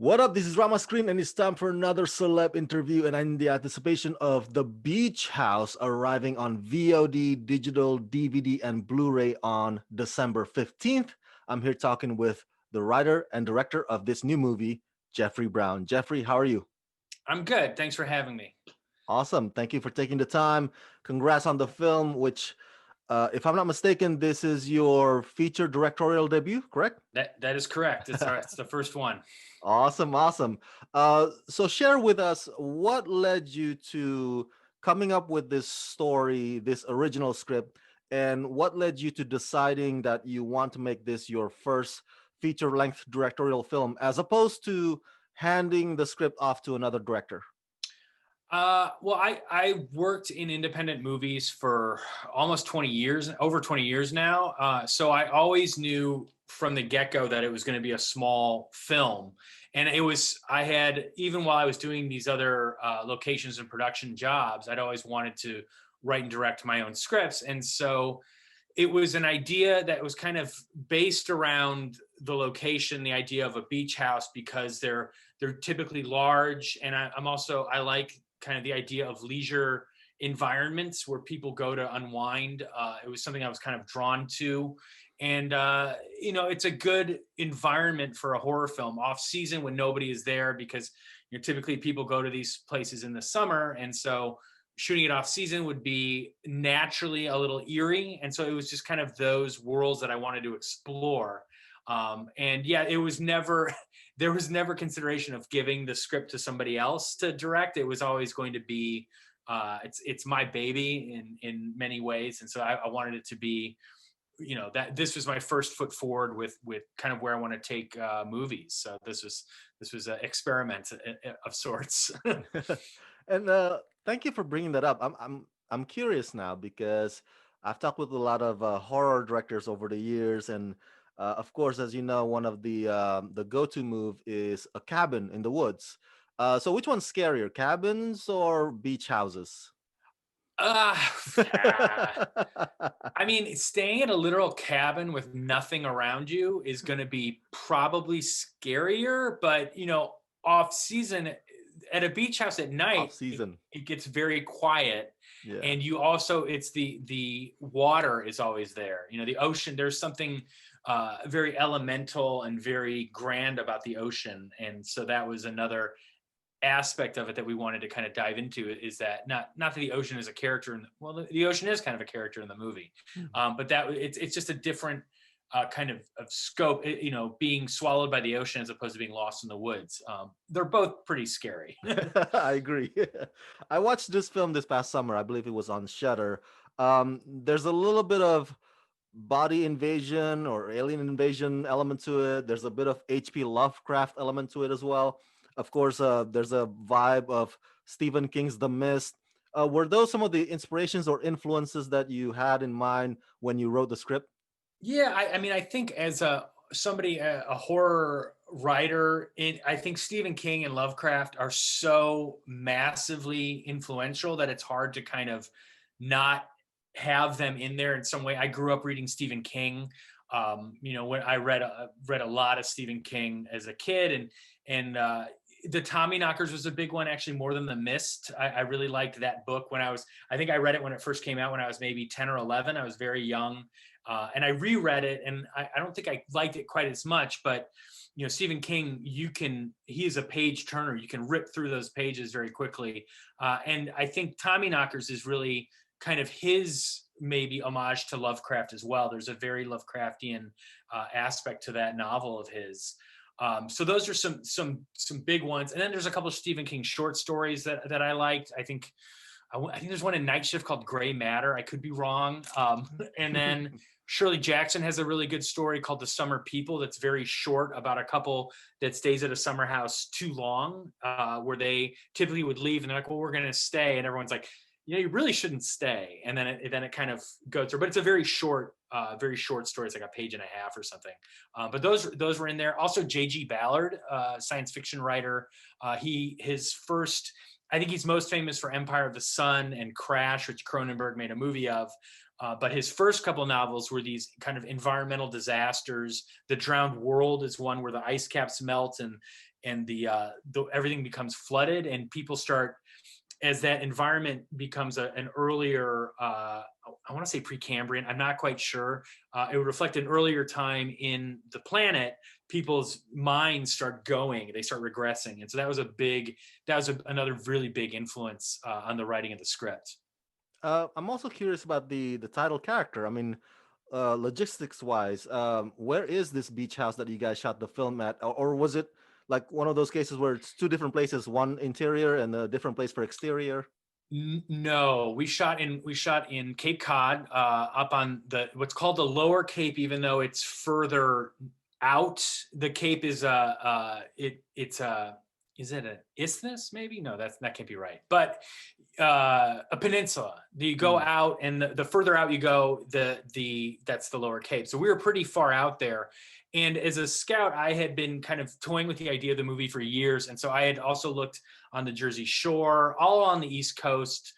What up? This is Rama Screen, and it's time for another celeb interview. And I'm in the anticipation of The Beach House arriving on VOD, digital, DVD, and Blu-ray on December 15th. I'm here talking with the writer and director of this new movie, Jeffrey Brown. Jeffrey, how are you? I'm good. Thanks for having me. Awesome. Thank you for taking the time. Congrats on the film, which, if I'm not mistaken, this is your feature directorial debut, correct? That is correct. It's the first one. Awesome, awesome. So share with us what led you to coming up with this story, this original script, and what led you to deciding that you want to make this your first feature-length directorial film, as opposed to handing the script off to another director. I worked in independent movies for almost 20 years, over 20 years now. So I always knew from the get-go that it was going to be a small film. And I had, even while I was doing these other locations and production jobs, I'd always wanted to write and direct my own scripts. And so it was an idea that was kind of based around the location, the idea of a beach house, because they're typically large. And I like kind of the idea of leisure environments where people go to unwind. It was something I was kind of drawn to. And, it's a good environment for a horror film off season when nobody is there, because typically people go to these places in the summer. And so shooting it off season would be naturally a little eerie. And so it was just kind of those worlds that I wanted to explore. And yeah, it was never, there was never consideration of giving the script to somebody else to direct. It was always going to be, it's my baby in many ways. And so I wanted it to be, that this was my first foot forward with kind of where I want to take movies. So this was an experiment of sorts. And thank you for bringing that up. I'm curious now because I've talked with a lot of horror directors over the years, and of course, as you know, one of the go-to move is a cabin in the woods. So which one's scarier, cabins or beach houses? Uh, I mean, staying in a literal cabin with nothing around you is going to be probably scarier, but off season at a beach house at Off night, season. it gets very quiet. Yeah. And you also, it's the water is always there. The ocean, there's something very elemental and very grand about the ocean. And so that was another aspect of it that we wanted to kind of dive into, is that not that the ocean is a character the ocean is kind of a character in the movie, but that it's just a different kind of scope, being swallowed by the ocean as opposed to being lost in the woods. They're both pretty scary. I agree. I watched this film this past summer. I believe it was on Shutter. There's a little bit of body invasion or alien invasion element to it. There's a bit of H.P. Lovecraft element to it as well. Of course, there's a vibe of Stephen King's The Mist. Were those some of the inspirations or influences that you had in mind when you wrote the script? Yeah, I mean, I think as a horror writer, I think Stephen King and Lovecraft are so massively influential that it's hard to kind of not have them in there in some way. I grew up reading Stephen King. When I read a lot of Stephen King as a kid, and the Tommy Knockers was a big one, actually, more than The Mist. I really liked that book I think I read it when it first came out when I was maybe 10 or 11. I was very young. And I reread it, and I don't think I liked it quite as much, but Stephen King, he is a page turner. You can rip through those pages very quickly. And I think Tommy Knockers is really kind of his maybe homage to Lovecraft as well. There's a very Lovecraftian aspect to that novel of his. So those are some big ones. And then there's a couple of Stephen King short stories that I liked. I think there's one in Night Shift called Gray Matter. I could be wrong. And then Shirley Jackson has a really good story called The Summer People that's very short, about a couple that stays at a summer house too long, where they typically would leave and they're like, well, we're going to stay. And everyone's like, you really shouldn't stay. And then it kind of goes through, but it's a very short story. It's like a page and a half or something. But those were in there. Also, J.G. Ballard, science fiction writer. His first, I think he's most famous for Empire of the Sun and Crash, which Cronenberg made a movie of. But his first couple novels were these kind of environmental disasters. The Drowned World is one where the ice caps melt and the everything becomes flooded, and people start, as that environment becomes an earlier, I want to say Precambrian, I'm not quite sure. It would reflect an earlier time in the planet. People's minds start going, they start regressing. And so that was another really big influence on the writing of the script. I'm also curious about the title character. I mean, logistics wise, where is this beach house that you guys shot the film at, or was it like one of those cases where it's two different places, one interior and a different place for exterior? No, we shot in Cape Cod, up on the what's called the Lower Cape, even though it's further out. The Cape is it's is it an isthmus? Maybe no, that can't be right. But a peninsula. You go Mm. out, and the further out you go, the that's the Lower Cape. So we were pretty far out there. And as a scout, I had been kind of toying with the idea of the movie for years, and so I had also looked on the Jersey Shore, all on the East Coast,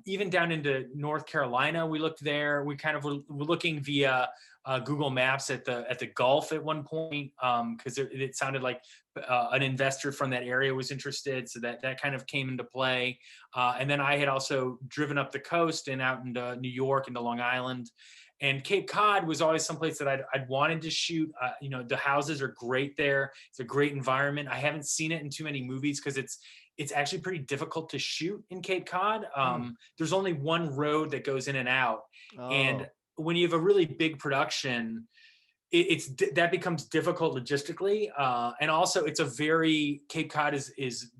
even down into North Carolina. We looked there. We kind of were looking via Google Maps at the Gulf at one point, because it sounded like an investor from that area was interested. So that kind of came into play. And then I had also driven up the coast and out into New York, into Long Island. And Cape Cod was always someplace that I'd wanted to shoot. The houses are great there. It's a great environment. I haven't seen it in too many movies because it's actually pretty difficult to shoot in Cape Cod. Mm. There's only one road that goes in and out, and Oh. when you have a really big production, that becomes difficult logistically, and also it's a very Cape Cod is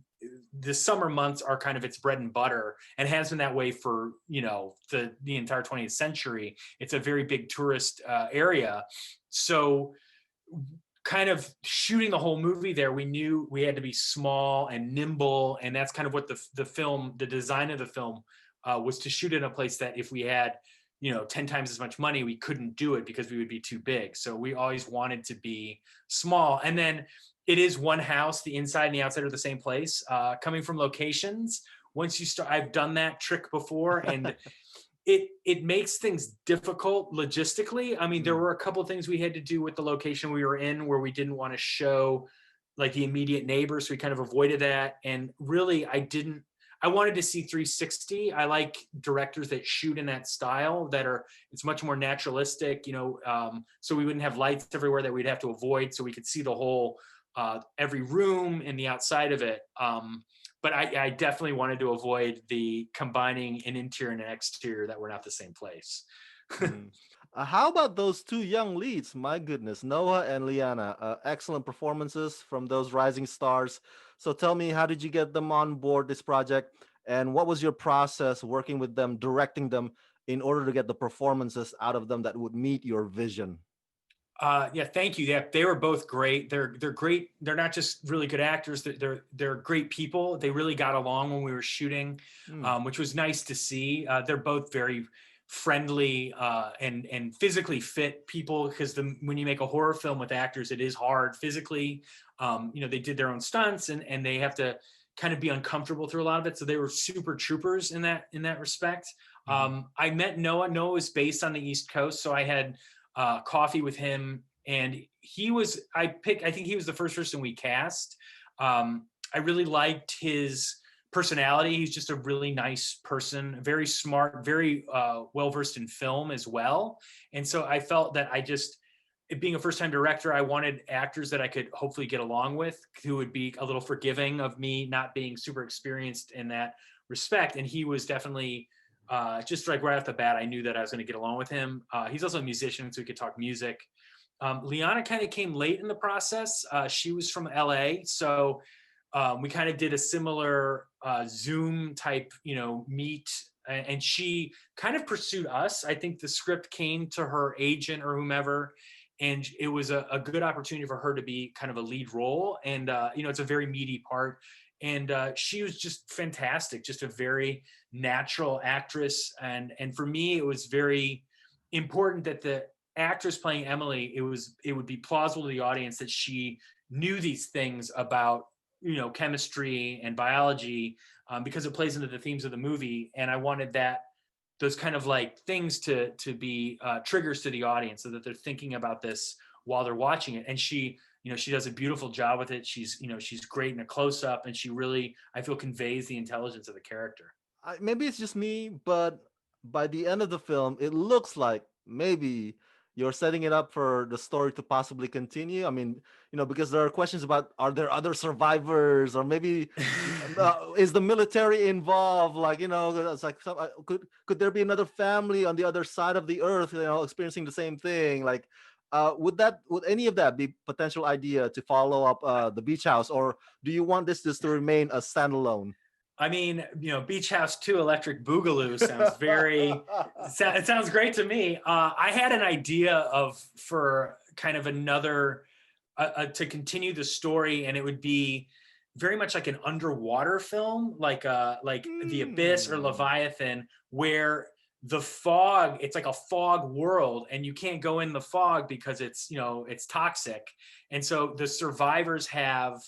the summer months are kind of its bread and butter, and has been that way for the entire 20th century. It's a very big tourist area, so kind of shooting the whole movie there, we knew we had to be small and nimble, and that's kind of what the design of the film was, to shoot in a place that if we had 10 times as much money, we couldn't do it because we would be too big. So we always wanted to be small. And then it is one house, the inside and the outside are the same place. Coming from locations, once you start, I've done that trick before, and it makes things difficult logistically. I mean, there Mm. were a couple of things we had to do with the location we were in where we didn't want to show like the immediate neighbors. So we kind of avoided that. And really, I wanted to see 360. I like directors that shoot in that style, it's much more naturalistic, so we wouldn't have lights everywhere that we'd have to avoid, so we could see the whole, every room and the outside of it. But I definitely wanted to avoid the combining an interior and an exterior that were not the same place. Mm. How about those two young leads? My goodness, Noah and Liana. Excellent performances from those rising stars. So tell me, how did you get them on board this project? And what was your process working with them, directing them in order to get the performances out of them that would meet your vision? Yeah, thank you. Yeah, they were both great. They're great. They're not just really good actors. They're great people. They really got along when we were shooting, Mm. which was nice to see. They're both very friendly, and physically fit people, because when you make a horror film with actors, it is hard physically. They did their own stunts, and they have to kind of be uncomfortable through a lot of it. So they were super troopers in that respect. Mhm. I met Noah. Noah was based on the East Coast, so I had coffee with him, and I think he was the first person we cast. I really liked his personality. He's just a really nice person, very smart, very well versed in film as well. And so I felt that being a first time director, I wanted actors that I could hopefully get along with, who would be a little forgiving of me not being super experienced in that respect. And he was definitely, just like right off the bat, I knew that I was going to get along with him. He's also a musician, so we could talk music. Liana kind of came late in the process. She was from LA, so we kind of did a similar Zoom type, meet, and she kind of pursued us. I think the script came to her agent or whomever, and it was a good opportunity for her to be kind of a lead role. And it's a very meaty part, and she was just fantastic, just a very natural actress. And for me, it was very important that the actress playing Emily, it would be plausible to the audience that she knew these things about chemistry and biology, because it plays into the themes of the movie. And I wanted that those kind of like things to be triggers to the audience, so that they're thinking about this while they're watching it. And she does a beautiful job with it. She's great in a close up, and she really, I feel, conveys the intelligence of the character. Maybe it's just me, but by the end of the film, it looks like maybe you're setting it up for the story to possibly continue. I mean, because there are questions about, are there other survivors, or maybe is the military involved? Like, it's like could there be another family on the other side of the earth, experiencing the same thing? Like, would any of that be potential idea to follow up the Beach House, or do you want this just to remain a standalone? I mean, Beach House 2 Electric Boogaloo sounds it sounds great to me. I had an idea for kind of another, to continue the story, and it would be very much like an underwater film, like The Abyss or Leviathan, where the fog, it's like a fog world, and you can't go in the fog because it's toxic. And so the survivors have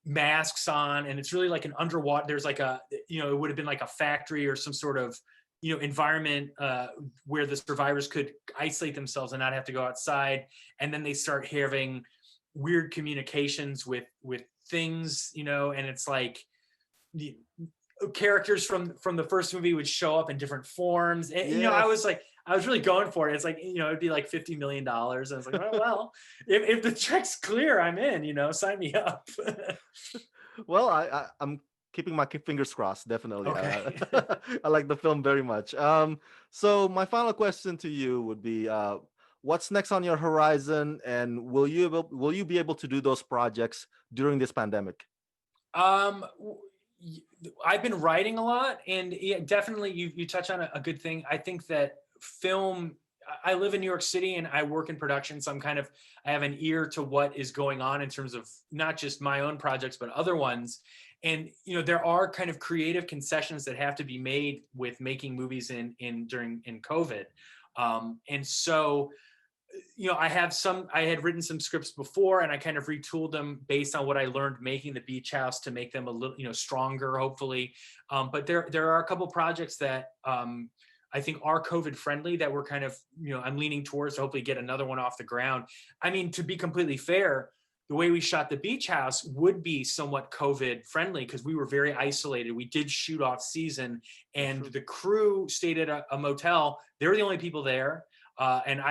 masks on, and it's really like an underwater, there's like it would have been like a factory or some sort of environment where the survivors could isolate themselves and not have to go outside. And then they start having weird communications with things, and it's like the characters from the first movie would show up in different forms. And, Yes. I was really going for it. It's like, it'd be like $50 million. I was like, well, if the check's clear, I'm in, sign me up. Well, I'm keeping my fingers crossed. Definitely, Okay. I like the film very much. So my final question to you would be, what's next on your horizon, and will you be able to do those projects during this pandemic? Um, I've been writing a lot, and yeah, definitely you touch on a good thing. I think that film, I live in New York City and I work in production, so I have an ear to what is going on in terms of not just my own projects but other ones. And there are kind of creative concessions that have to be made with making movies in COVID. And so I had written some scripts before, and I kind of retooled them based on what I learned making the Beach House to make them a little, stronger, hopefully. But there are a couple projects that I think are COVID friendly that we're kind of, I'm leaning towards to hopefully get another one off the ground. I mean, to be completely fair, the way we shot the Beach House would be somewhat COVID friendly because we were very isolated. We did shoot off season, and the crew stayed at a motel. They were the only people there. And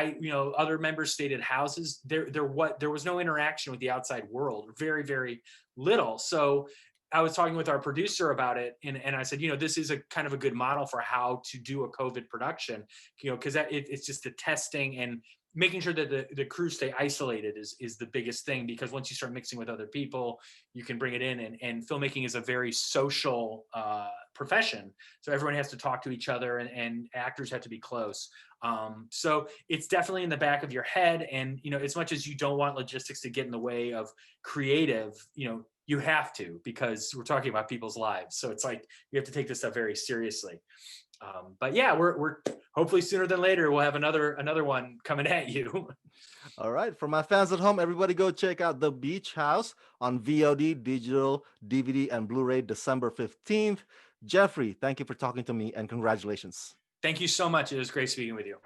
other members stayed at houses. There was no interaction with the outside world, very, very little. So I was talking with our producer about it, and I said, this is a kind of a good model for how to do a COVID production, because it's just the testing and making sure that the crew stay isolated is the biggest thing, because once you start mixing with other people, you can bring it in, and filmmaking is a very social profession. So everyone has to talk to each other, and actors have to be close. So it's definitely in the back of your head. And, as much as you don't want logistics to get in the way of creative, you have to, because we're talking about people's lives. So it's like, you have to take this stuff very seriously. But yeah, we're hopefully sooner than later, we'll have another one coming at you. All right, for my fans at home, everybody go check out The Beach House on VOD, digital, DVD, and Blu-ray December 15th. Jeffrey, thank you for talking to me, and congratulations. Thank you so much. It was great speaking with you.